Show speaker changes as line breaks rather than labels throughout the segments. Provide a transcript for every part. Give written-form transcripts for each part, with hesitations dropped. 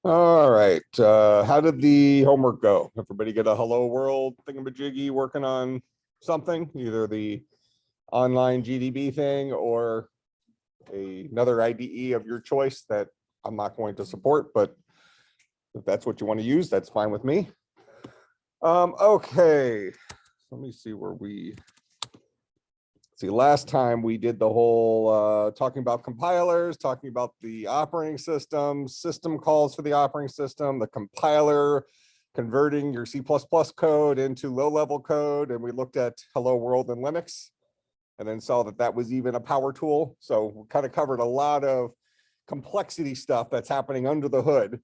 All right. How did the homework go? Everybody get a hello world thingamajiggy working on something, either the online GDB thing or another IDE of your choice that I'm not going to support, but if that's what you want to use, that's fine with me. Okay. Let me see where we see. Last time we did the whole talking about compilers, talking about the operating system, system calls for the operating system, the compiler, converting your C++ code into low-level code, and we looked at Hello World and Linux, and then saw that that was even a power tool. So we kind of covered a lot of complexity stuff that's happening under the hood.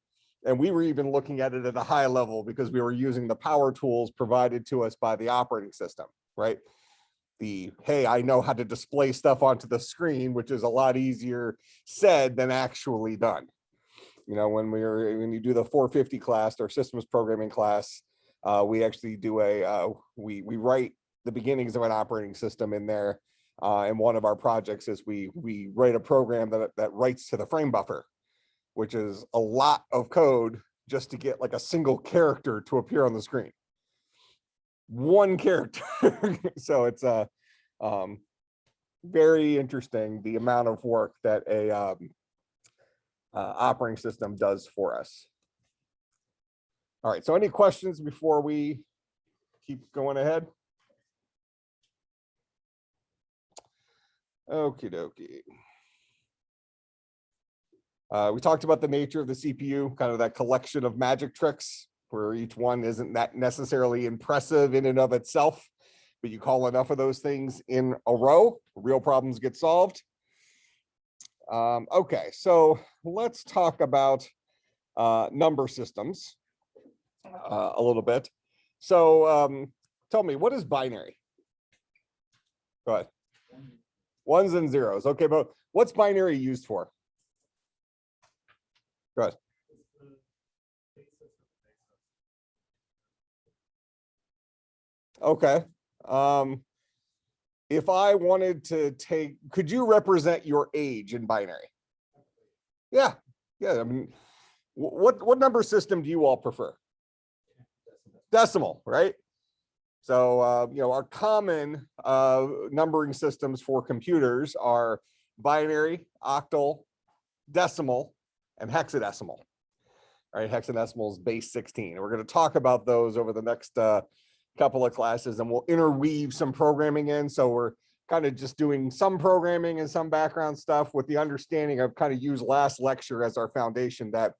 And we were even looking at it at a high level because we were using the power tools provided to us by the operating system, right? Hey, I know how to display stuff onto the screen, which is a lot easier said than actually done. You know, when you do the 450 class, our systems programming class, we actually do we write the beginnings of an operating system in there. And one of our projects is we write a program that writes to the frame buffer, which is a lot of code just to get like a single character to appear on the screen. One character. So it's very interesting, the amount of work that a operating system does for us. All right, so any questions before we keep going ahead? Okie dokie. We talked about the nature of the CPU, kind of that collection of magic tricks where each one isn't that necessarily impressive in and of itself, but you call enough of those things in a row, real problems get solved. Okay, so let's talk about number systems a little bit. So tell me, what is binary? Go ahead. Ones and zeros. Okay, but what's binary used for? Go ahead. Okay. If I wanted to could you represent your age in binary? Yeah. I mean, what number system do you all prefer? Decimal, right? So, you know, our common numbering systems for computers are binary, octal, decimal, and hexadecimal. All right, hexadecimal is base 16. We're going to talk about those over the next couple of classes, and we'll interweave some programming in. So we're kind of just doing some programming and some background stuff with the understanding I've kind of used last lecture as our foundation, that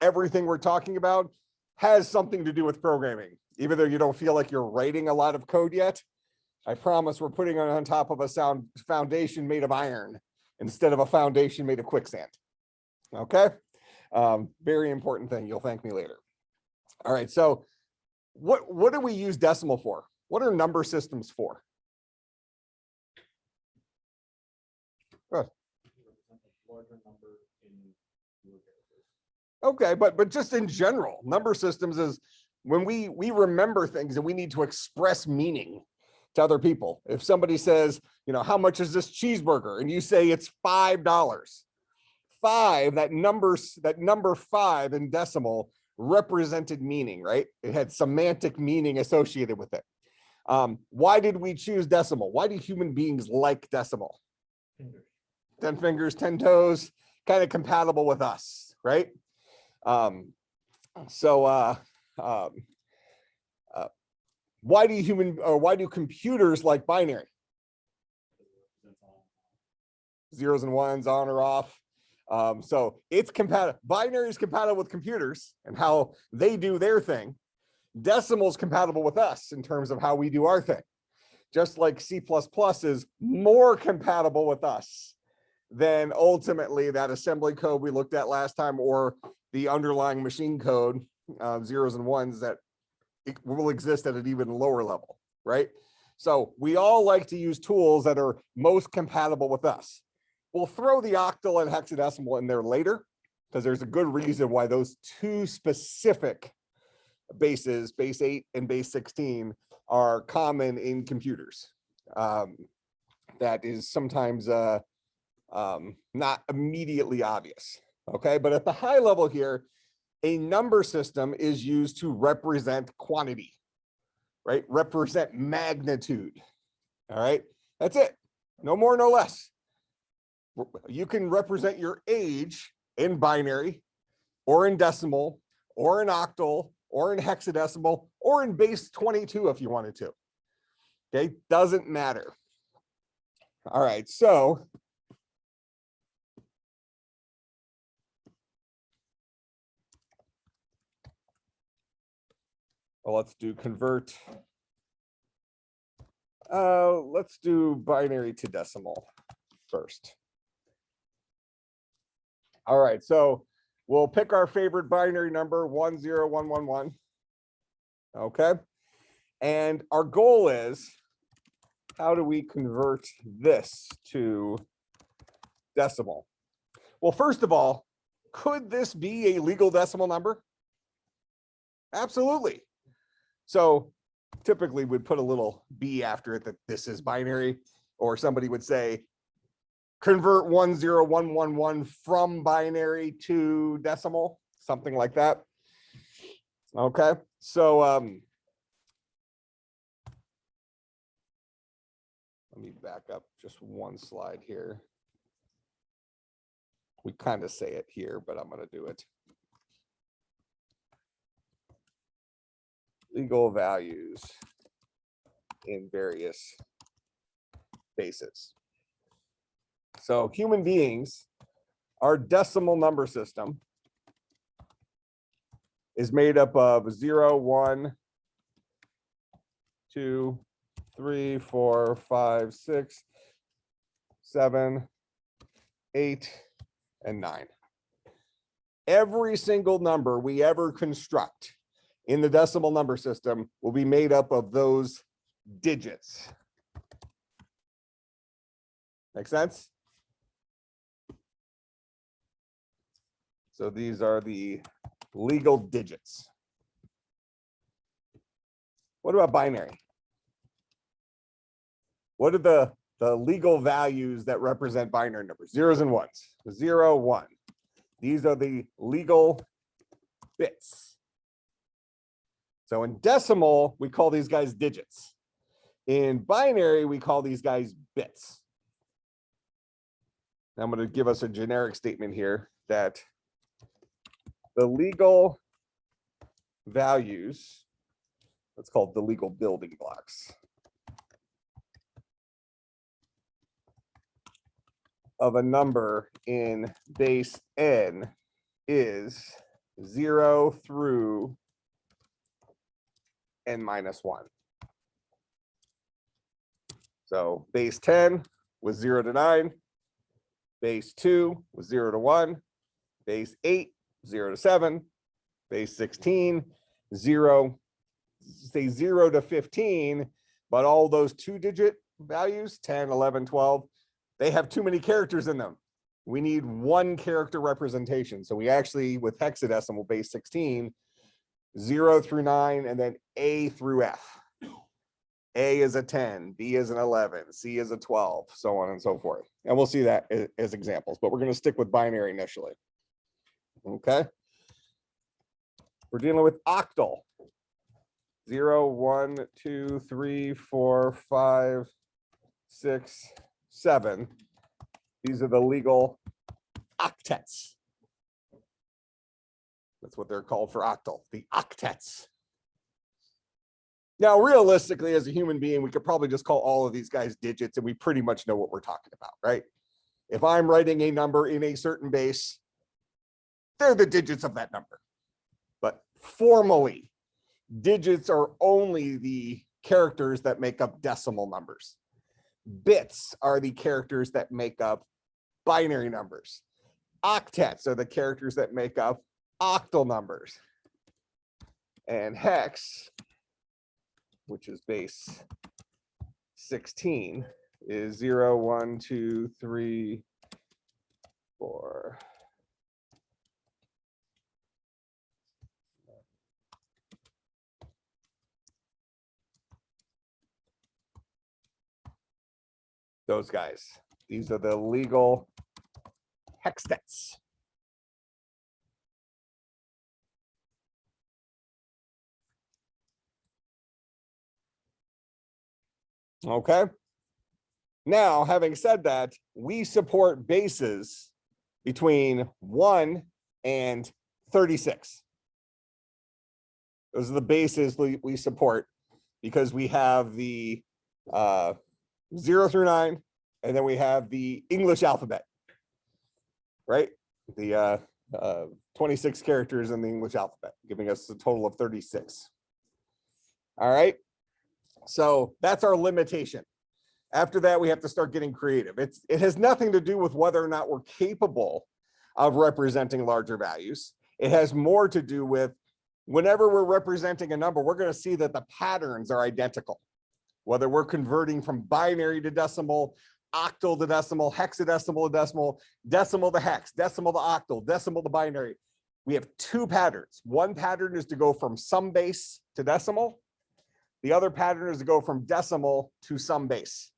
everything we're talking about has something to do with programming. Even though you don't feel like you're writing a lot of code yet, I promise we're putting it on top of a sound foundation made of iron instead of a foundation made of quicksand. Okay, very important thing. You'll thank me later. All right, so what do we use decimal for? What are number systems for? Good. Okay, but just in general, number systems is when we remember things and we need to express meaning to other people. If somebody says, you know, how much is this cheeseburger? And you say it's $5. That number 5 in decimal represented meaning, right? It had semantic meaning associated with it. Why did we choose decimal? Why do human beings like decimal? 10 fingers, 10 toes, kind of compatible with us, right? Why do computers like binary? Zeros and ones, on or off. So it's compatible. Binary is compatible with computers and how they do their thing. Decimal is compatible with us in terms of how we do our thing. Just like C++ is more compatible with us than ultimately that assembly code we looked at last time, or the underlying machine code, zeros and ones, that it will exist at an even lower level, right? So we all like to use tools that are most compatible with us. We'll throw the octal and hexadecimal in there later, because there's a good reason why those two specific bases, base 8 and base 16, are common in computers. That is sometimes not immediately obvious. Okay, but at the high level here, A number system is used to represent quantity, right? Represent magnitude. All right, that's it. No more, no less. You can represent your age in binary or in decimal or in octal or in hexadecimal or in base 22 if you wanted to. Okay, doesn't matter. All right, so well, let's do convert. Let's do binary to decimal first. All right, so we'll pick our favorite binary number 10111. Okay, and our goal is, how do we convert this to decimal? Well, first of all, could this be a legal decimal number? Absolutely. So typically we'd put a little B after it that this is binary, or somebody would say, convert 10111 from binary to decimal, something like that. Okay, so let me back up just one slide here. We kind of say it here, but I'm going to do it. Legal values in various bases. So human beings, our decimal number system is made up of 0, 1, 2, 3, 4, 5, 6, 7, 8, and 9. Every single number we ever construct in the decimal number system will be made up of those digits. Make sense? So these are the legal digits. What about binary? What are the legal values that represent binary numbers? Zeros and ones. 0, 1. These are the legal bits. So in decimal, we call these guys digits. In binary, we call these guys bits. Now I'm going to give us a generic statement here that the legal values, that's called the legal building blocks, of a number in base n is 0 through n minus 1. So base 10 was 0 to 9, base 2 was 0 to 1, base 8, 0 to 7, base 16, 0, say 0 to 15, but all those 2-digit values, 10, 11, 12, they have too many characters in them. We need one character representation. So we actually, with hexadecimal base 16, 0 through 9, and then A through F. A is a 10, B is an 11, C is a 12, so on and so forth. And we'll see that as examples, but we're going to stick with binary initially. Okay. We're dealing with octal. 0, 1, 2, 3, 4, 5, 6, 7. These are the legal octets. That's what they're called for octal, the octets. Now, realistically, as a human being, we could probably just call all of these guys digits and we pretty much know what we're talking about, right? If I'm writing a number in a certain base, they're the digits of that number. But formally, digits are only the characters that make up decimal numbers. Bits are the characters that make up binary numbers. Octets are the characters that make up octal numbers. And hex, which is base 16, is 0, 1, 2, 3, 4. Those guys. These are the legal hextets. Okay. Now, having said that, we support bases between 1 and 36. Those are the bases we support, because we have the 0 through 9, and then we have the English alphabet, right? The 26 characters in the English alphabet, giving us a total of 36. All right. So that's our limitation. After that, we have to start getting creative. It has nothing to do with whether or not we're capable of representing larger values. It has more to do with whenever we're representing a number, we're going to see that the patterns are identical. Whether we're converting from binary to decimal, octal to decimal, hexadecimal to decimal, decimal to hex, decimal to octal, decimal to binary. We have two patterns. One pattern is to go from some base to decimal. The other pattern is to go from decimal to some base.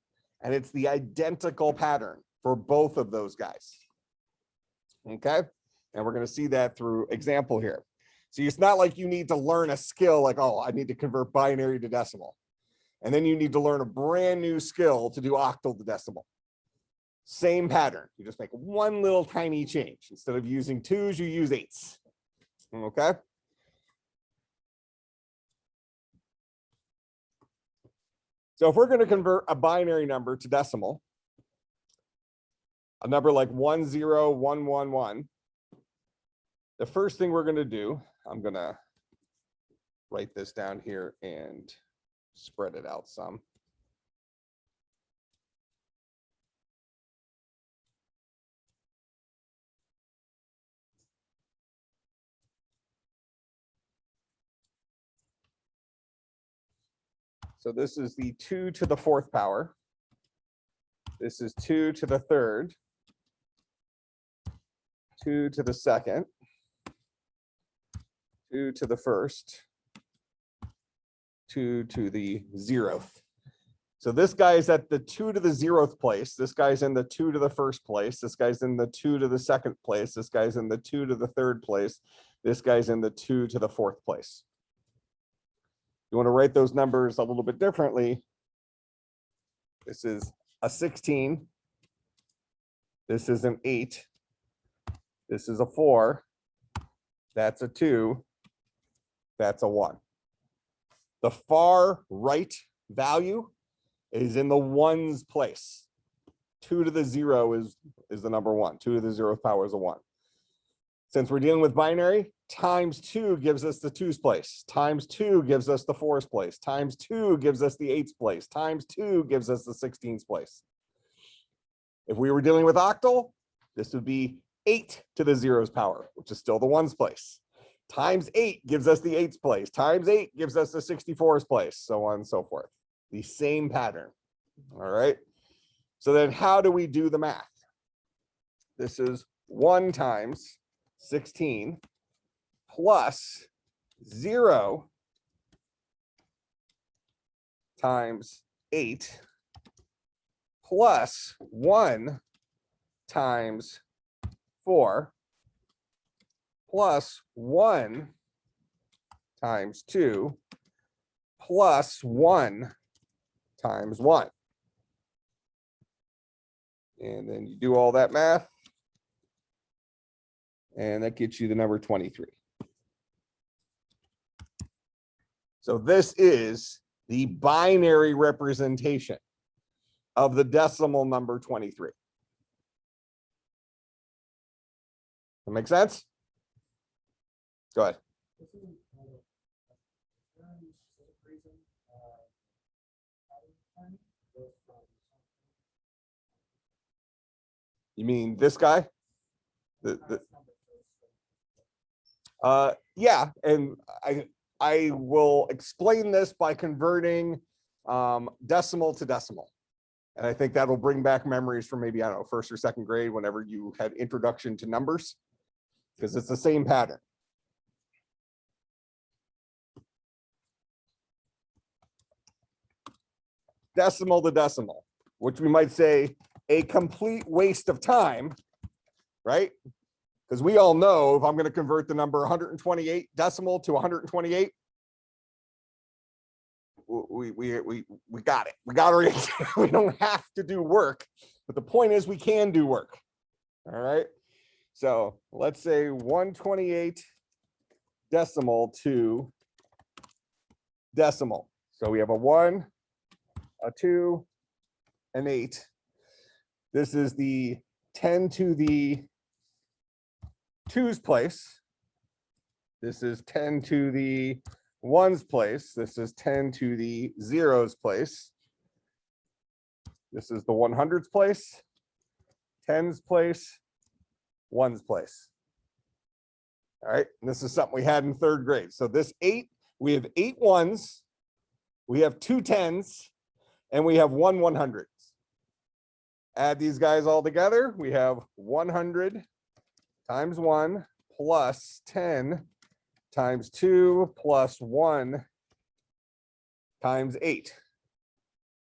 And it's the identical pattern for both of those guys. Okay. And we're going to see that through example here. So it's not like you need to learn a skill like, oh, I need to convert binary to decimal. And then you need to learn a brand new skill to do octal to decimal. Same pattern. You just make one little tiny change. Instead of using 2s, you use 8s. Okay. So if we're going to convert a binary number to decimal, a number like 10111, the first thing we're going to do, I'm going to write this down here and spread it out some. So this is the 2 to the 4th power. This is 2 to the 3rd, 2 to the 2nd, 2 to the 1st, 2 to the 0th. So this guy is at the 2 to the 0th place. This guy's in the 2 to the 1st place. This guy's in the 2 to the 2nd place. This guy's in the 2 to the 3rd place. This guy's in the 2 to the 4th place. You want to write those numbers a little bit differently. This is a 16. This is an 8. This is a 4. That's a 2. That's a 1. The far right value is in the 1's place. 2 to the 0 is the number 1. 2 to the 0th power is a 1. Since we're dealing with binary, times 2 gives us the 2's place. Times 2 gives us the 4's place. Times 2 gives us the 8's place. Times 2 gives us the 16's place. If we were dealing with octal, this would be 8 to the 0's power, which is still the 1's place. Times 8 gives us the 8's place. Times 8 gives us the 64's place, so on and so forth. The same pattern. All right. So then how do we do the math? This is 1 times 16 plus 0 times 8 plus 1 times 4 plus 1 times 2 plus 1 times 1. And then you do all that math. And that gets you the number 23. So this is the binary representation of the decimal number 23. That make sense? Go ahead. You mean this guy? Yeah, and I will explain this by converting decimal to decimal. And I think that'll bring back memories from maybe, I don't know, 1st or 2nd grade, whenever you had introduction to numbers, because it's the same pattern. Decimal to decimal, which we might say a complete waste of time, right? Because we all know if I'm going to convert the number 128 decimal to 128, we got it. We got it. We don't have to do work, but the point is we can do work. All right. So let's say 128 decimal to decimal. So we have a 1, a 2, an 8. This is the 10 to the 2's place. This is 10 to the 1's place. This is 10 to the 0's place. This is the 100's place, 10's place, 1's place. All right, and this is something we had in 3rd grade. So this 8, we have 8 1's, we have 2 10's, and we have 1 100's. Add these guys all together, we have 100 times 1 plus 10 times 2 plus 1 times 8.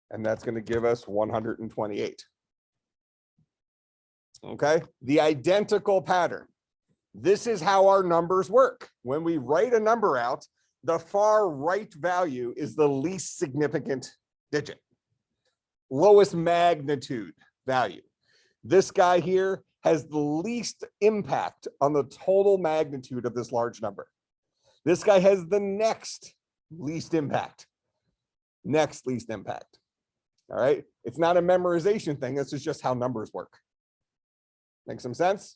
And that's going to give us 128. Okay, the identical pattern. This is how our numbers work. When we write a number out, the far right value is the least significant digit, lowest magnitude value. This guy here has the least impact on the total magnitude of this large number. This guy has the next least impact, next least impact. All right, it's not a memorization thing. This is just how numbers work. Make some sense?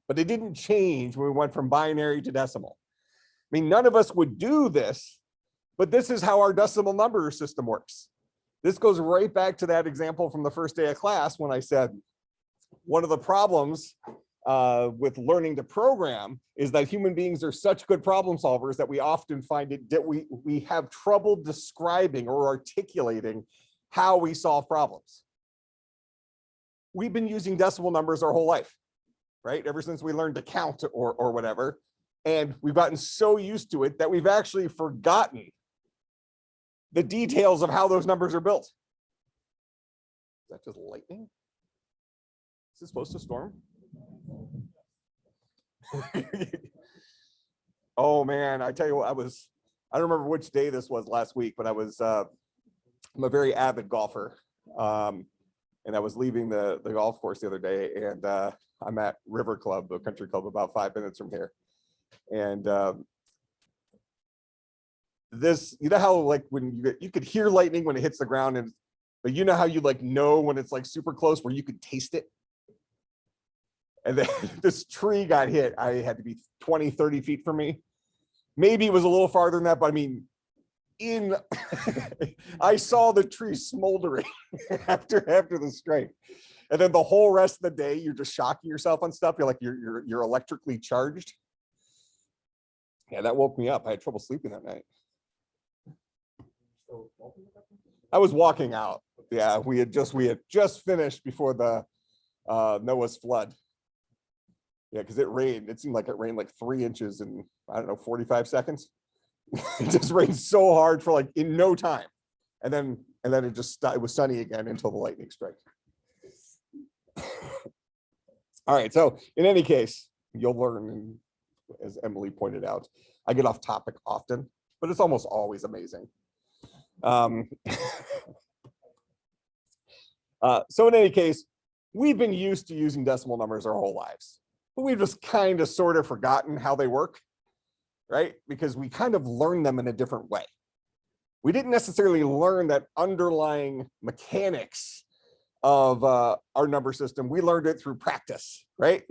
But it didn't change when we went from binary to decimal. I mean, none of us would do this, but this is how our decimal number system works. This goes right back to that example from the first day of class when I said one of the problems with learning to program is that human beings are such good problem solvers that we often find it that we have trouble describing or articulating how we solve problems. We've been using decimal numbers our whole life, right? Ever since we learned to count or whatever. And we've gotten so used to it that we've actually forgotten the details of how those numbers are built. Is that just lightning? Is it supposed to storm? Oh man, I tell you what, I don't remember which day this was last week, but I'm a very avid golfer. And I was leaving the golf course the other day, and I'm at River Club, the country club, about 5 minutes from here. And this, you know how like when you could hear lightning when it hits the ground, and but you know how you like know when it's like super close where you could taste it. And then this tree got hit. I had to be 20, 30 feet from me. Maybe it was a little farther than that, but I mean, I saw the tree smoldering after the strike. And then the whole rest of the day, you're just shocking yourself on stuff. You're like, you're electrically charged. Yeah, that woke me up. I had trouble sleeping that night. I was walking out. Yeah, we had just finished before the Noah's flood. Yeah, because it rained. It seemed like it rained like 3 inches in, I don't know, 45 seconds. It just rained so hard for like in no time. And then it was sunny again until the lightning strike. All right, so in any case, you'll learn, and as Emily pointed out, I get off topic often, but it's almost always amazing. So in any case, we've been used to using decimal numbers our whole lives, but we've just kind of sort of forgotten how they work, right? Because we kind of learned them in a different way. We didn't necessarily learn that underlying mechanics of our number system. We learned it through practice, right?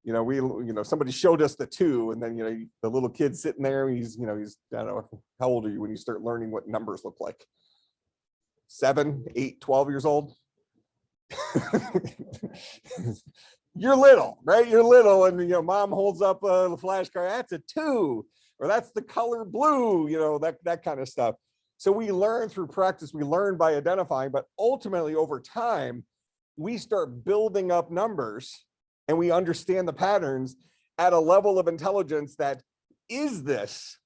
Somebody showed us the 2, and then, the little kid sitting there, he's, I don't know, how old are you when you start learning what numbers look like? 7, 8, 12 years old? You're little, right? You're little, and mom holds up a flashcard. That's a 2, or that's the color blue. That kind of stuff. So we learn through practice. We learn by identifying, but ultimately over time, we start building up numbers, and we understand the patterns at a level of intelligence that is this,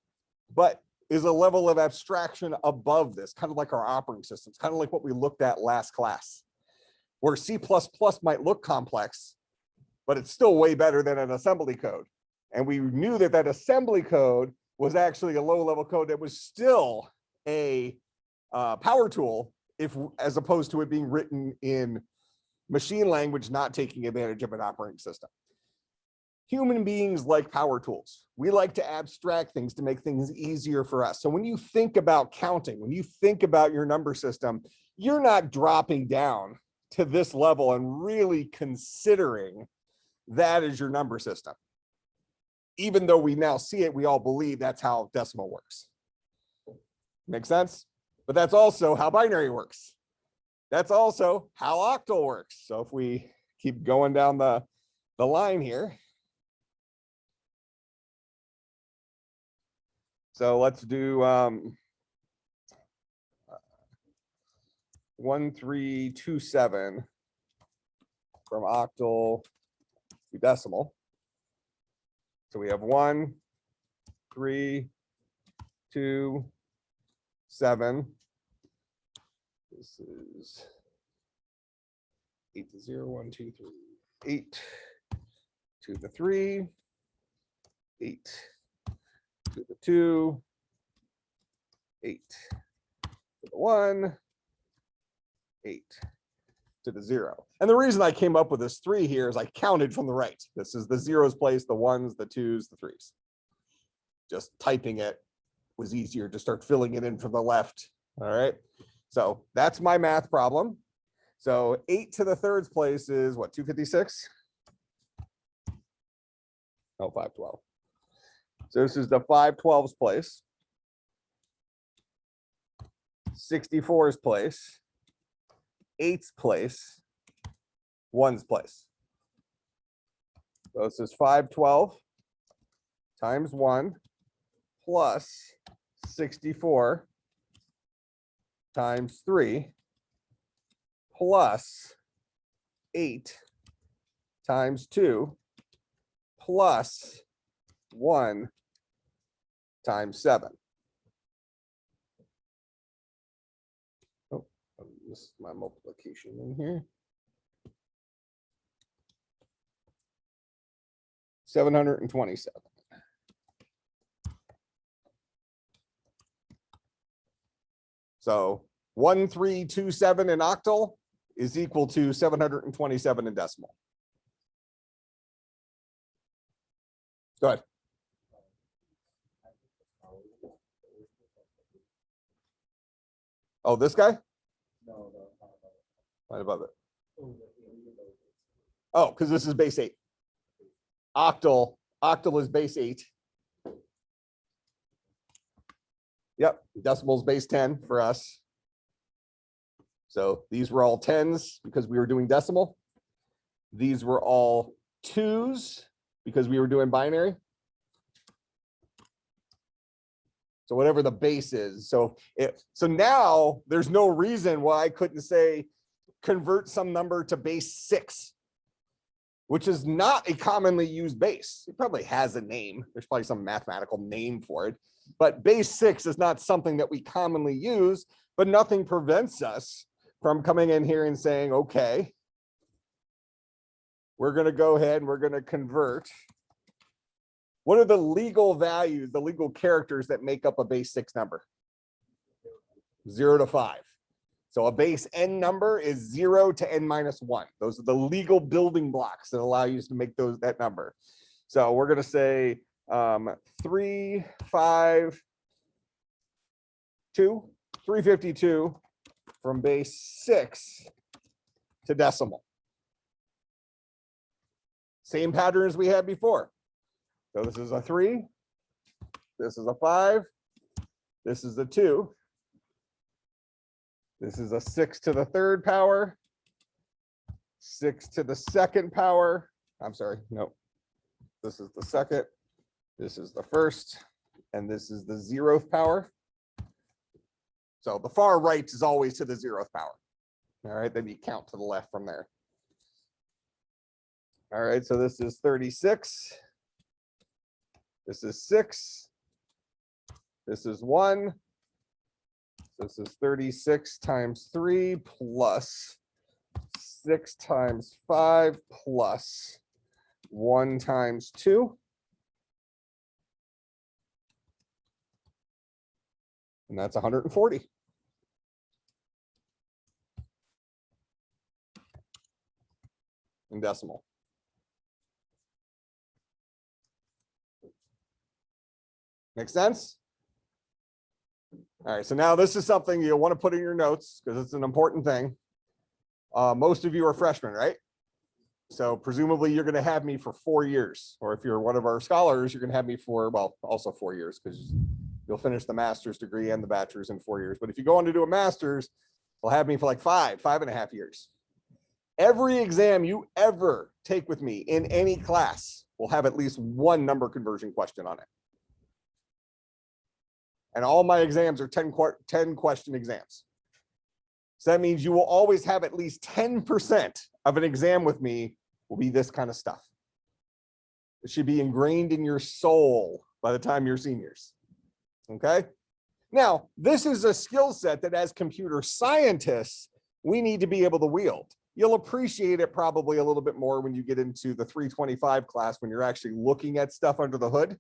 but is a level of abstraction above this, kind of like our operating systems, kind of like what we looked at last class, where C++ might look complex, but it's still way better than an assembly code. And we knew that assembly code was actually a low-level code that was still a power tool if, as opposed to it being written in machine language, not taking advantage of an operating system. Human beings like power tools. We like to abstract things to make things easier for us. So when you think about counting, when you think about your number system, you're not dropping down to this level and really considering that as your number system. Even though we now see it, we all believe that's how decimal works. Make sense? But that's also how binary works. That's also how octal works. So if we keep going down the line here. So let's do 1327 from octal to decimal. So we have 1, 3, 2, 7. This is 8 to 0, 1, 2, 3, 8 to the 3, 8 to the 2, 8 to the 1, 8 to the 0. And the reason I came up with this 3 here is I counted from the right. This is the 0's place, the 1s, the 2s, the 3s. Just typing it was easier to start filling it in from the left. All right. So that's my math problem. So 8 to the 3rd place is what, 256? Oh, 512. So this is the 512's place. 64's place. 8's place. 1's place. So this is 512 times 1 plus 64 times 3 plus 8 times 2 plus 1 times 7. Oh, this is my multiplication in here. 727. So 1327 in octal is equal to 727 in decimal. Go ahead. Oh, this guy? No, right above it. Oh, because this is base 8. Octal is base 8. Yep, decimal's base 10 for us. So these were all 10s because we were doing decimal. These were all 2s because we were doing binary. So whatever the base is. So now there's no reason why I couldn't say convert some number to base 6, which is not a commonly used base. It probably has a name. There's probably some mathematical name for it, but base 6 is not something that we commonly use, but nothing prevents us from coming in here and saying, okay, we're going to go ahead and we're going to convert. What are the legal values, the legal characters that make up a base 6 number? 0 to 5. So a base n number is 0 to n minus 1. Those are the legal building blocks that allow you to make that number. So we're going to say 352 from base 6 to decimal. Same pattern as we had before. So this is a 3, this is a 5, this is a 2, this is a 6 to the 3rd power, 6 to the 2nd power. I'm sorry, no, this is the 2nd, this is the 1st, and this is the 0th power. So the far right is always to the 0th power. All right, then you count to the left from there. All right, so this is 36. This is 6. This is 1. This is 36 times 3 plus 6 times 5 plus 1 times 2. And that's 140. In decimal. Make sense? All right, so now this is something you'll want to put in your notes because it's an important thing. Most of you are freshmen, right? So presumably you're going to have me for 4 years, or if you're one of our scholars, you're going to have me for, well, also 4 years because you'll finish the master's degree and the bachelor's in 4 years. But if you go on to do a master's, you'll have me for like 5.5 years. Every exam you ever take with me in any class will have at least one number conversion question on it. And all my exams are 10 question exams. So that means you will always have at least 10% of an exam with me will be this kind of stuff. It should be ingrained in your soul by the time you're seniors. Okay? Now, this is a skill set that as computer scientists, we need to be able to wield. You'll appreciate it probably a little bit more when you get into the 325 class, when you're actually looking at stuff under the hood,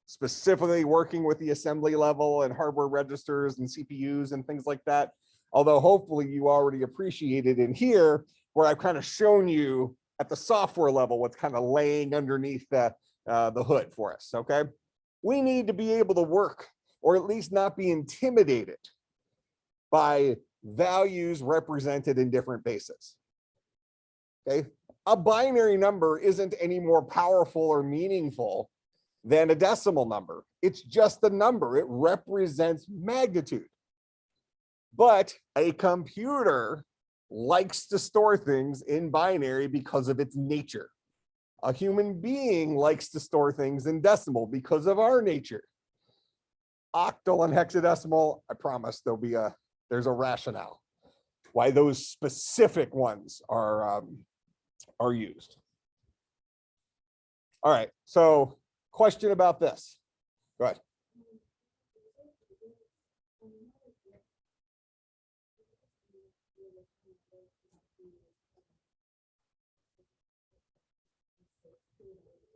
specifically working with the assembly level and hardware registers and CPUs and things like that. Although hopefully you already appreciate it in here, where I've kind of shown you at the software level what's kind of laying underneath the hood for us, okay? We need to be able to work, or at least not be intimidated by values represented in different bases, okay? A binary number isn't any more powerful or meaningful than a decimal number. It's just the number. It represents magnitude. But a computer likes to store things in binary because of its nature. A human being likes to store things in decimal because of our nature. Octal and hexadecimal, I promise there's a rationale why those specific ones are used. All right, so question about this. Go ahead.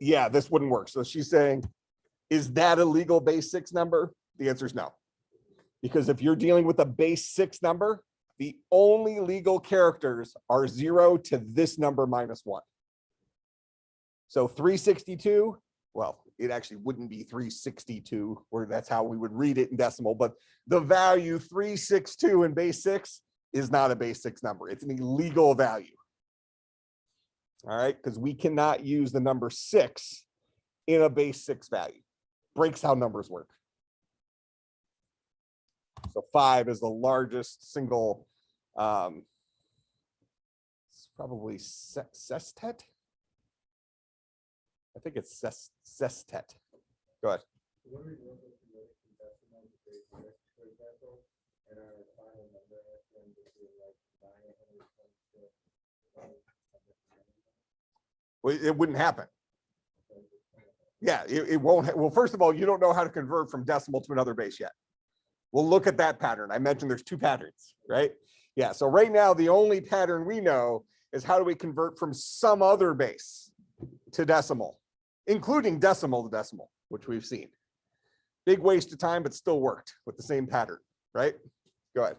Yeah, this wouldn't work. So she's saying, is that a legal base 6 number? The answer is no. Because if you're dealing with a base 6 number, the only legal characters are 0 to this number minus 1. So 362, well, it actually wouldn't be 362, where that's how we would read it in decimal, but the value 362 in base 6 is not a base 6 number. It's an illegal value. All right, because we cannot use the number 6 in a base 6 value. Breaks how numbers work. So 5 is the largest single, it's probably sestet. I think it's sestet. Go ahead. Well, it wouldn't happen. Yeah, it won't. Well, first of all, you don't know how to convert from decimal to another base yet. We'll look at that pattern. I mentioned there's 2 patterns, right? Yeah, so right now, the only pattern we know is how do we convert from some other base to decimal, including decimal to decimal, which we've seen. Big waste of time, but still worked with the same pattern, right? Go ahead.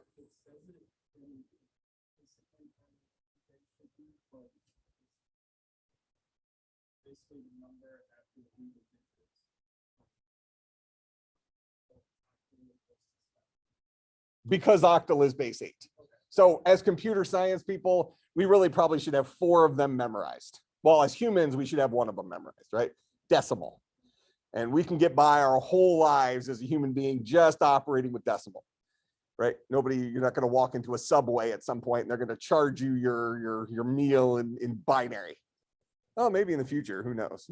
Because octal is base 8. So as computer science people, we really probably should have 4 of them memorized. Well, as humans, we should have 1 of them memorized, right? Decimal. And we can get by our whole lives as a human being just operating with decimal, right? You're not going to walk into a Subway at some point and they're going to charge you your meal in binary. Oh, maybe in the future, who knows?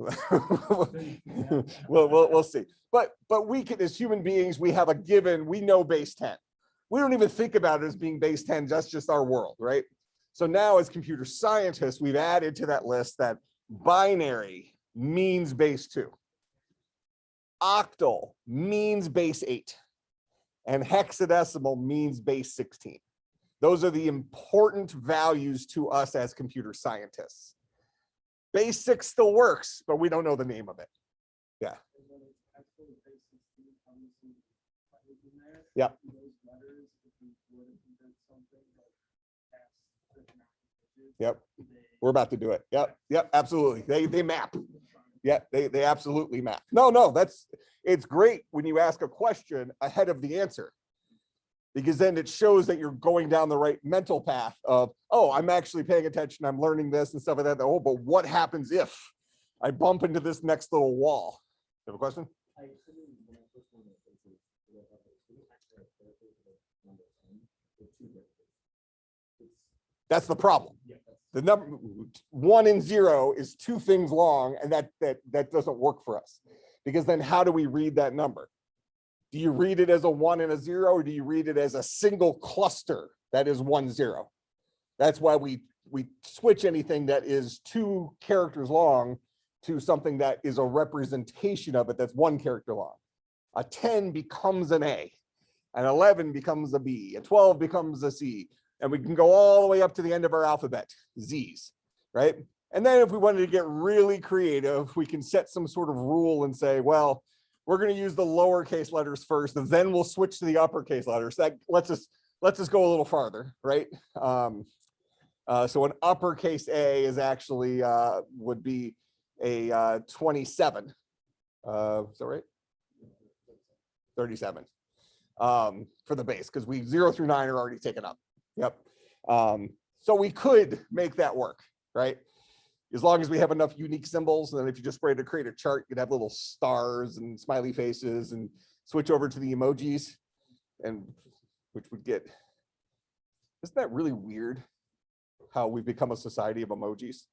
we'll see. But we can, as human beings, we have a given, we know base 10. We don't even think about it as being base 10, that's just our world, right? So now as computer scientists, we've added to that list that binary means base 2. Octal means base 8. And hexadecimal means base 16. Those are the important values to us as computer scientists. Base 6 still works, but we don't know the name of it. Yeah. Yep. Yep. We're about to do it. Yep. Yep. Absolutely. They map. Yeah, they absolutely map. No, it's great when you ask a question ahead of the answer, because then it shows that you're going down the right mental path of, oh, I'm actually paying attention, I'm learning this and stuff like that. Oh, but what happens if I bump into this next little wall? You have a question? That's the problem. The number 1 and 0 is 2 things long, and that doesn't work for us, because then how do we read that number? Do you read it as a 1 and a 0, or do you read it as a single cluster that is 1, 0? That's why we switch anything that is 2 characters long to something that is a representation of it that's 1 character long. A 10 becomes an A, an 11 becomes a B, a 12 becomes a C, and we can go all the way up to the end of our alphabet, Z's, right? And then if we wanted to get really creative, we can set some sort of rule and say, well, we're going to use the lowercase letters first, and then we'll switch to the uppercase letters. That lets us go a little farther, right? So an uppercase A is actually would be a 27. Is that right? 37 for the base, because 0 through 9 are already taken up. Yep. So we could make that work, right? As long as we have enough unique symbols. And then if you just wanted to create a chart, you'd have little stars and smiley faces, and switch over to the emojis, and which would get, isn't that really weird how we've become a society of emojis?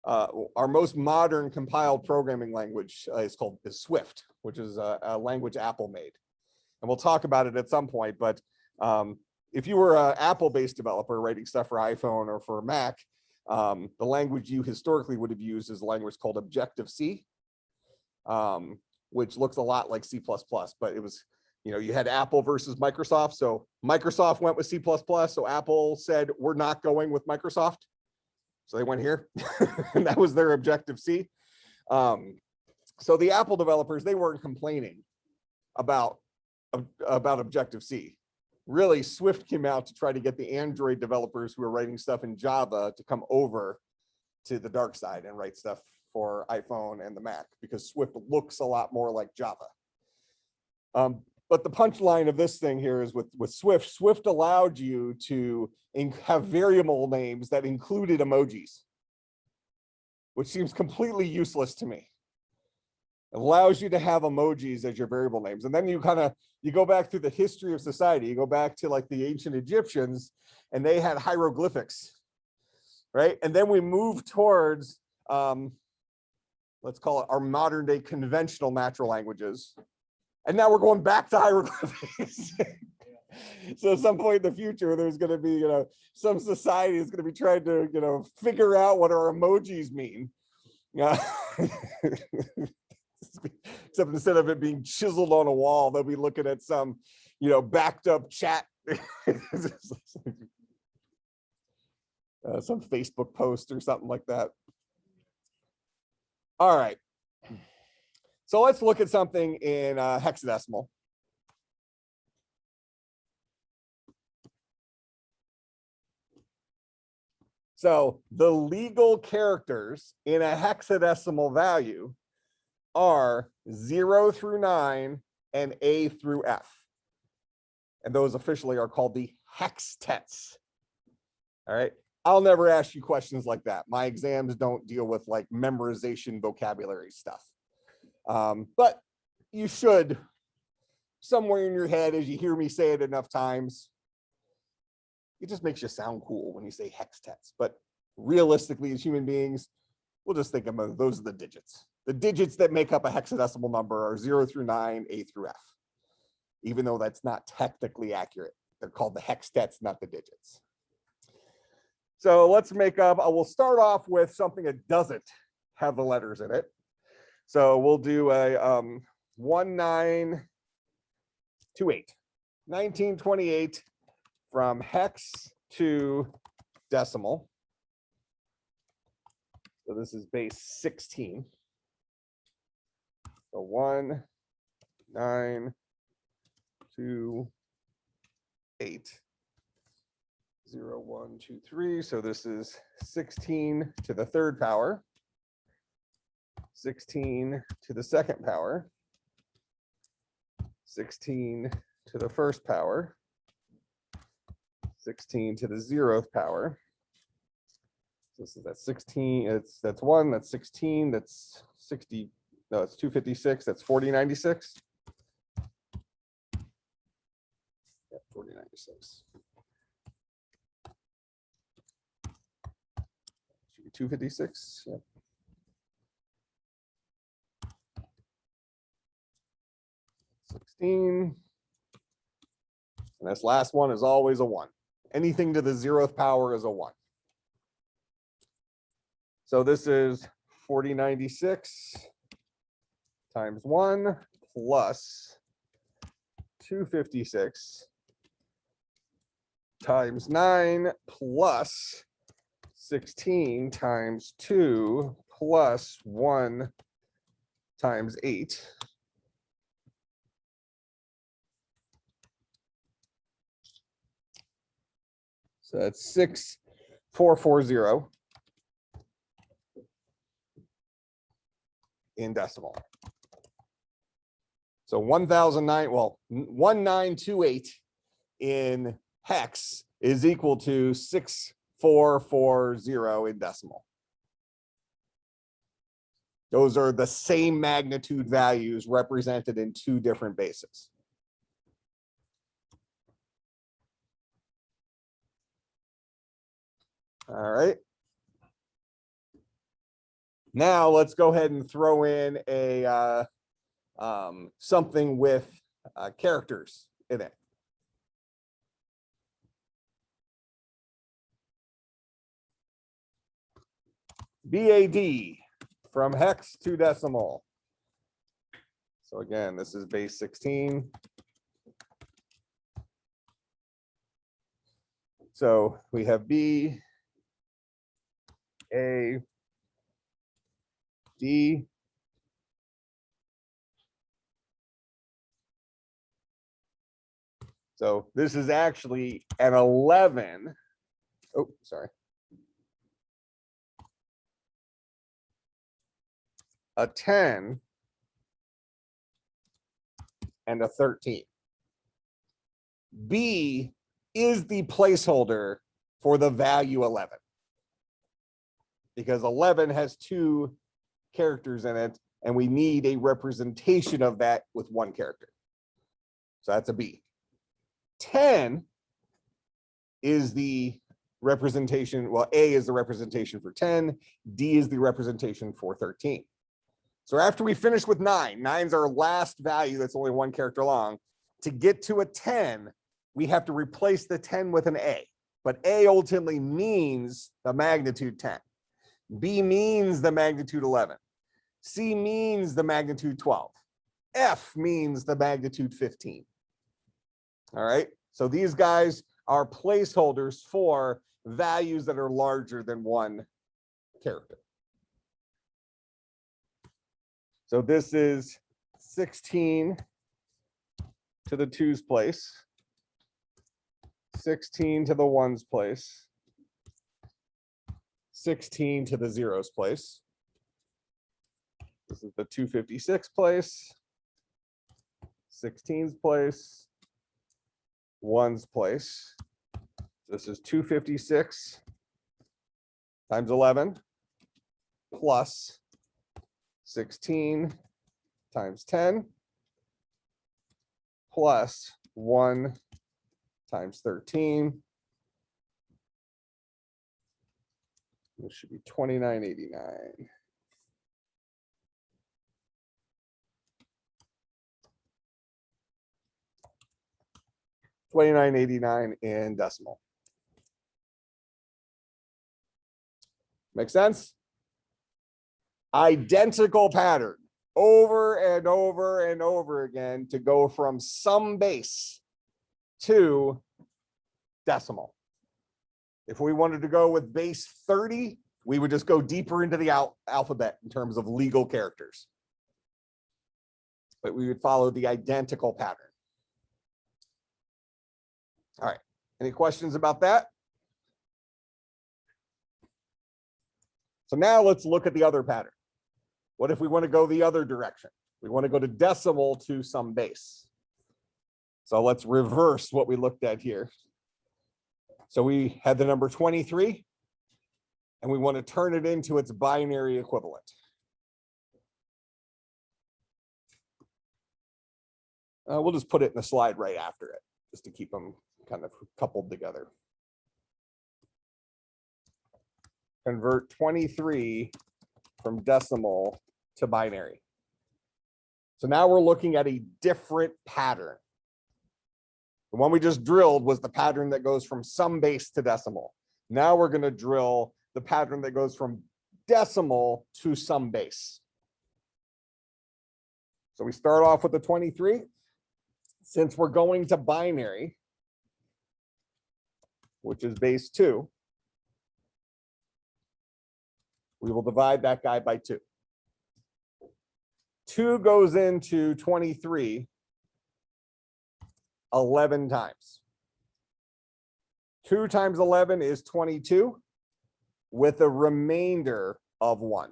Our most modern compiled programming language is Swift, which is a language Apple made. And we'll talk about it at some point, but if you were an Apple-based developer writing stuff for iPhone or for Mac, the language you historically would have used is a language called Objective-C, which looks a lot like C++, but it was, you had Apple versus Microsoft. So Microsoft went with C++, so Apple said, we're not going with Microsoft. So they went here, and that was their Objective-C. So the Apple developers, they weren't complaining about Objective-C. Really, Swift came out to try to get the Android developers who are writing stuff in Java to come over to the dark side and write stuff for iPhone and the Mac, because Swift looks a lot more like Java. But the punchline of this thing here is with Swift allowed you to have variable names that included emojis, which seems completely useless to me. It allows you to have emojis as your variable names. And then you go back through the history of society. You go back to like the ancient Egyptians, and they had hieroglyphics, right? And then we move towards, let's call it our modern day conventional natural languages. And now we're going back to hieroglyphics. So at some point in the future, there's going to be, some society is going to be trying to, figure out what our emojis mean. Except instead of it being chiseled on a wall, they'll be looking at some, backed up chat, some Facebook post or something like that. All right. So let's look at something in hexadecimal. So the legal characters in a hexadecimal value are 0 through 9 and A through F. And those officially are called the hextets. All right. I'll never ask you questions like that. My exams don't deal with like memorization vocabulary stuff. But you should, somewhere in your head, as you hear me say it enough times, it just makes you sound cool when you say hextets. But realistically, as human beings, we'll just think of those are the digits. The digits that make up a hexadecimal number are 0 through 9, A through F, even though that's not technically accurate. They're called the hextets, not the digits. So let's make up, we'll start off with something that doesn't have the letters in it. So we'll do a 1928. 1928 from hex to decimal. So this is base 16. So 1, 9, 2, 8, 0, 1, 2, 3. So this is 16 to the third power, 16 to the second power, 16 to the first power, 16 to the 0th power. This is that 16, that's 1, that's 16, that's 60, no, it's 256, that's 4096. Yeah, 4096. Should be 256. Yeah. And this last one is always a 1. Anything to the 0th power is a 1. So this is 4096 times 1 plus 256 times 9 plus 16 times 2 plus 1 times 8. So that's 6440 in decimal. So 1009, well, 1928 in hex is equal to 6440 in decimal. Those are the same magnitude values represented in 2 different bases. All right. Now let's go ahead and throw in a something with characters in it. BAD from hex to decimal. So again, this is base 16. So we have B, A, D, so this is actually an 11. Oh, sorry. A 10 and a 13. B is the placeholder for the value 11 because 11 has 2 characters in it and we need a representation of that with 1 character. So that's a B. 10 is the representation, well, A is the representation for 10, D is the representation for 13. So after we finish with 9, 9's our last value that's only 1 character long. To get to a 10, we have to replace the 10 with an A, but A ultimately means the magnitude 10. B means the magnitude 11. C means the magnitude 12. F means the magnitude 15. All right, so these guys are placeholders for values that are larger than 1 character. So this is 16 to the 2's place, 16 to the 1's place, 16 to the 0's place. This is the 256 place, 16's place, 1's place. This is 256 times 11 plus 16 times 10 plus 1 times 13. This should be 2989. $29.89 in decimal. Make sense? Identical pattern over and over and over again to go from some base to decimal. If we wanted to go with base 30, we would just go deeper into the alphabet in terms of legal characters. But we would follow the identical pattern. All right, any questions about that? So now let's look at the other pattern. What if we want to go the other direction? We want to go to decimal to some base. So let's reverse what we looked at here. So we had the number 23, and we want to turn it into its binary equivalent. We'll just put it in the slide right after it, just to keep them kind of coupled together. Convert 23 from decimal to binary. So now we're looking at a different pattern. The one we just drilled was the pattern that goes from some base to decimal. Now we're going to drill the pattern that goes from decimal to some base. So we start off with the 23. Since we're going to binary, which is base 2, we will divide that guy by 2. 2 goes into 23 11 times. 2 times 11 is 22 with a remainder of 1.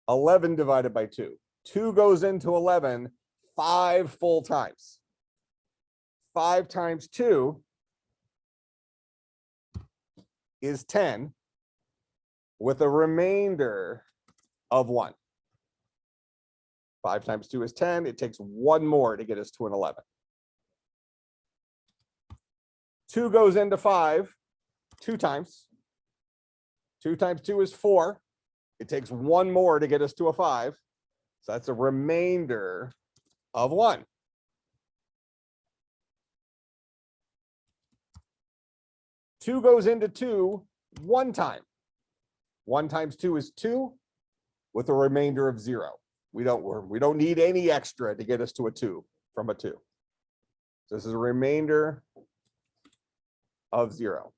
(11) divided by 2. 2 goes into 11 5 full times. 5 times 2 is 10 with a remainder of 1. 5 times 2 is 10. It takes 1 more to get us to an 11. 2 goes into 5 2 times. 2 times 2 is 4. It takes 1 more to get us to a 5. So that's a remainder of 1. 2 goes into 2 1 time. 1 times 2 is 2 with a remainder of 0. We don't need any extra to get us to a 2 from a 2. So this is a remainder of 0.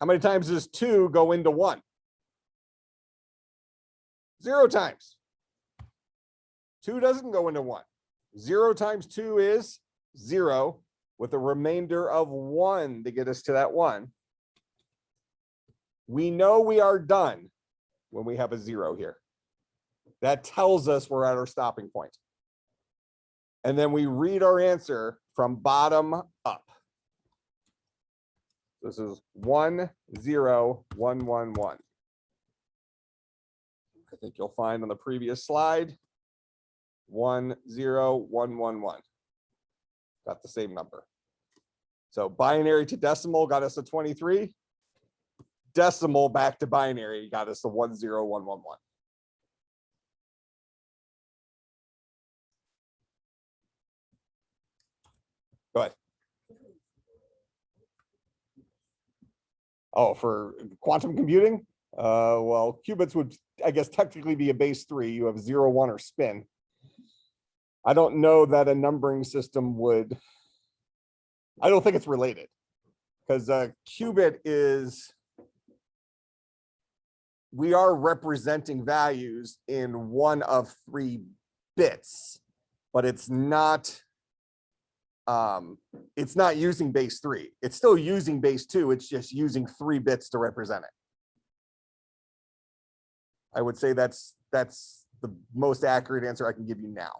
How many times does 2 go into 1? 0 times. 2 doesn't go into 1. 0 times 2 is 0 with a remainder of 1 to get us to that 1. We know we are done when we have a 0 here. That tells us we're at our stopping point. And then we read our answer from bottom up. This is 1 0 1 1 1. I think you'll find on the previous slide 1 0 1 1 1. Got the same number. So binary to decimal got us a 23. Decimal back to binary got us the 1 0 1 1 1. Go ahead. Oh, for quantum computing? Well, qubits would, I guess, technically be a base 3. You have 0, 1, or spin. I don't know that a numbering system would. I don't think it's related, because a qubit is, we are representing values in 1 of 3 bits, but it's not using base 3. It's still using base 2. It's just using 3 bits to represent it. I would say that's the most accurate answer I can give you now.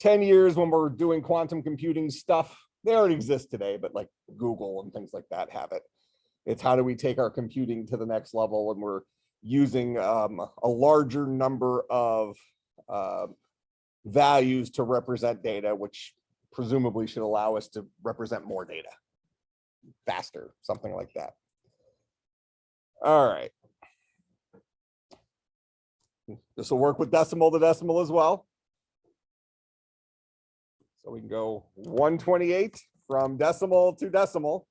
10 years when we're doing quantum computing stuff, they already exist today, but like Google and things like that have it. It's how do we take our computing to the next level, and we're using a larger number of values to represent data, which presumably should allow us to represent more data faster, something like that. All right. This will work with decimal to decimal as well. So we can go 128 from decimal to decimal.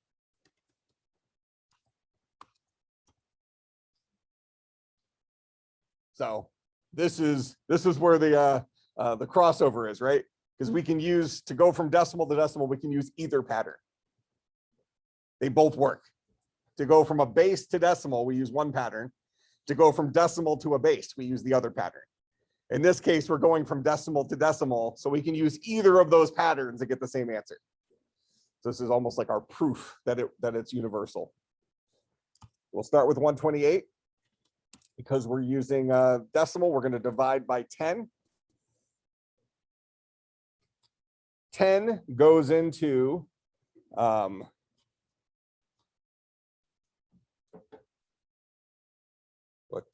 So this is where the crossover is, right? Because we can use, to go from decimal to decimal, we can use either pattern. They both work. To go from a base to decimal, we use one pattern. To go from decimal to a base, we use the other pattern. In this case, we're going from decimal to decimal, so we can use either of those patterns and get the same answer. So this is almost like our proof that it's universal. We'll start with 128. Because we're using decimal, we're going to divide by 10. 10 goes into what,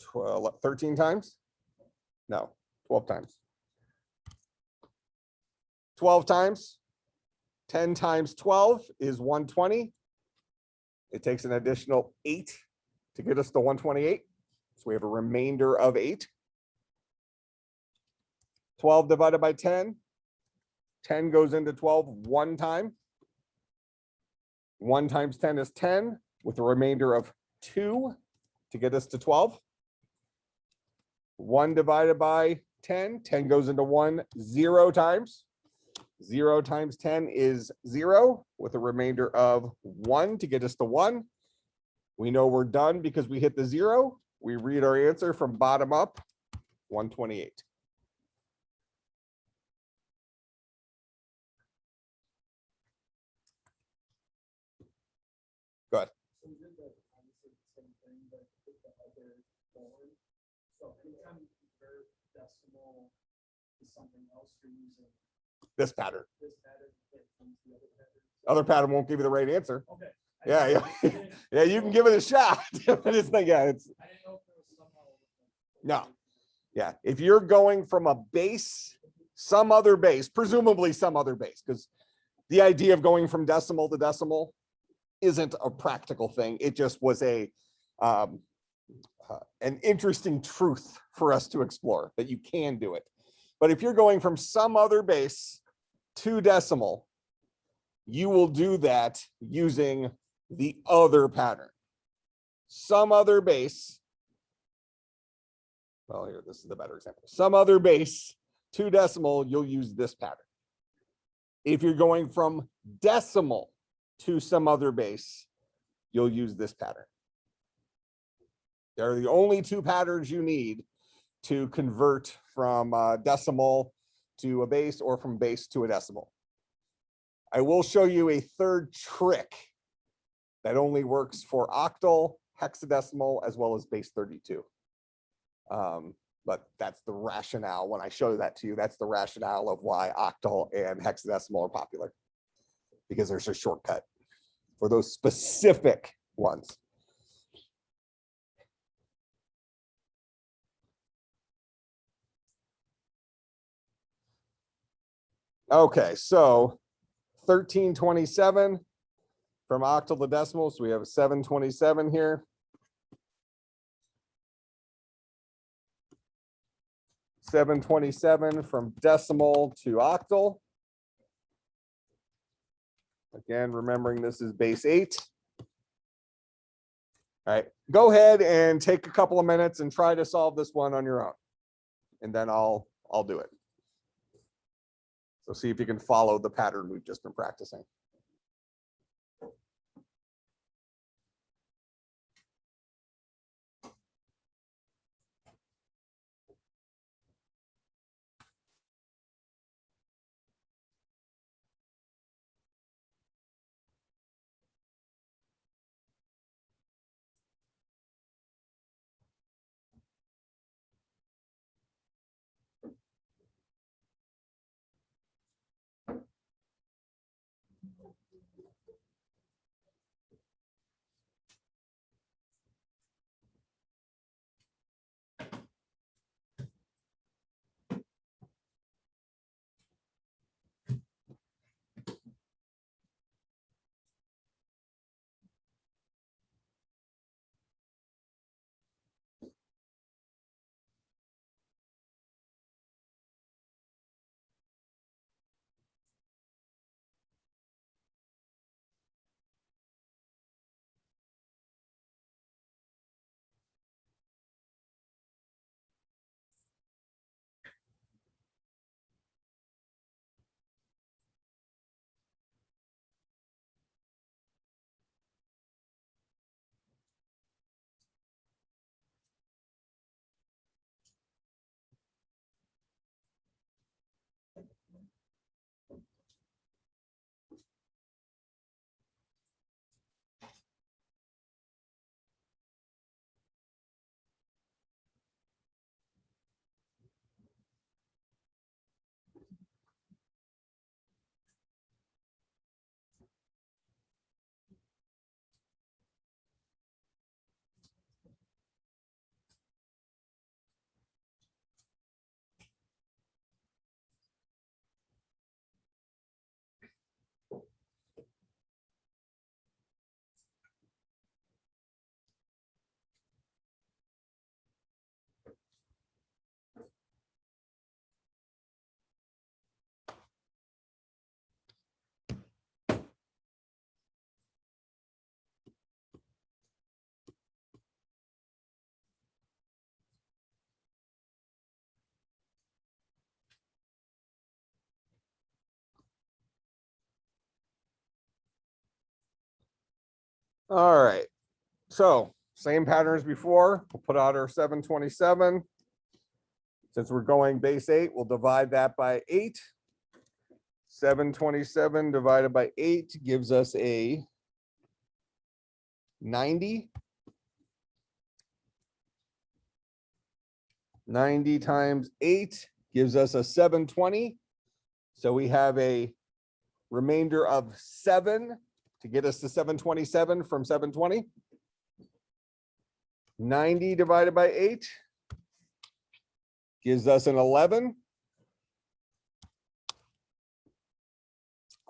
12, 13 times? No, 12 times. 12 times. 10 times 12 is 120. It takes an additional 8 to get us to 128. So we have a remainder of 8. 12 divided by 10. 10 goes into 12 one time. 1 times 10 is 10, with a remainder of 2 to get us to 12. 1 divided by 10. 10 goes into 1 0 times. 0 times 10 is 0, with a remainder of 1 to get us to 1. We know we're done because we hit the 0. We read our answer from bottom up, 128. Go ahead. This pattern. Other pattern won't give you the right answer. Okay. Yeah. Yeah, you can give it a shot. But it's like, yeah, it's no. Yeah, if you're going from a base, some other base, presumably some other base, because the idea of going from decimal to decimal isn't a practical thing. It just was an interesting truth for us to explore, that you can do it. But if you're going from some other base to decimal, you will do that using the other pattern. Some other base. Well, here, this is the better example. Some other base to decimal, you'll use this pattern. If you're going from decimal to some other base, you'll use this pattern. They're the only 2 patterns you need to convert from decimal to a base or from base to a decimal. I will show you a third trick that only works for octal, hexadecimal, as well as base 32. But that's the rationale. When I show that to you, that's the rationale of why octal and hexadecimal are popular, because there's a shortcut for those specific ones. Okay, so 1327 from octal to decimal. So we have 727 here. 727 from decimal to octal. Again, remembering this is base 8. All right, go ahead and take a couple of minutes and try to solve this one on your own, and then I'll do it. So see if you can follow the pattern we've just been practicing. All right. So same pattern as before. We'll put out our 727. Since we're going base 8, we'll divide that by 8. 727 divided by 8 gives us a 90. 90 times 8 gives us a 720. So we have a remainder of 7 to get us to 727 from 720. 90 divided by 8 gives us an 11.